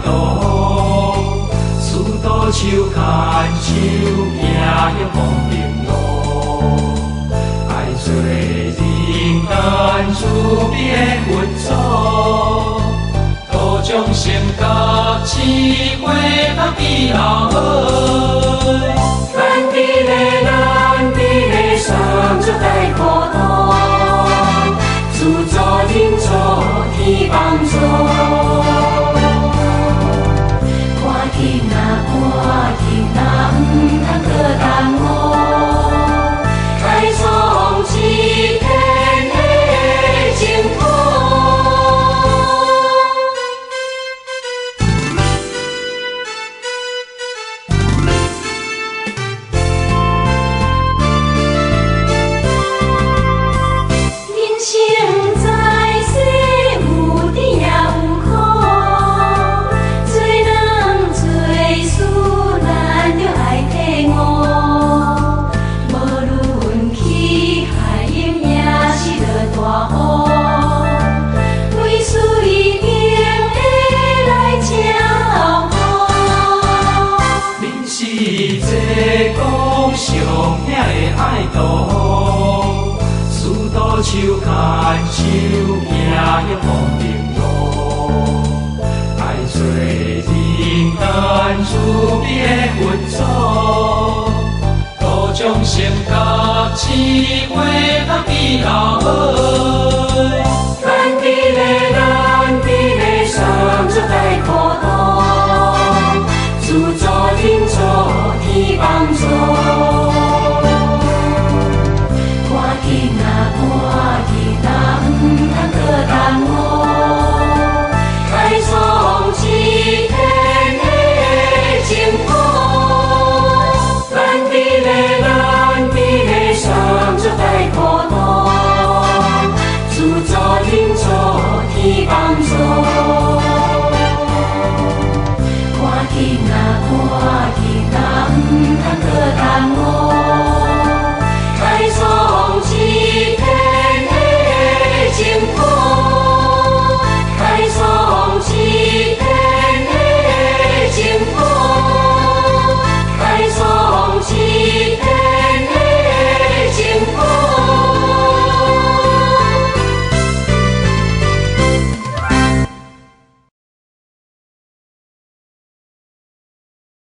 道，殊途手牵手，行向光明路。爱做人间慈悲的佛祖，都将性格智慧甲美好好。咱伫个三足大苦道，自作人助，天帮助。看紧啊，唔通搁耽误，开创一片的净土。手牵手，行向光明路。爱做人间慈悲的佛祖，都将性格智慧甲美好好。咱伫个三足大苦道，自作人助，天帮助。唔通搁耽误，开创一片的净土。咱伫个三足大苦道，自作人助，天帮助。看紧啊，唔通搁耽误。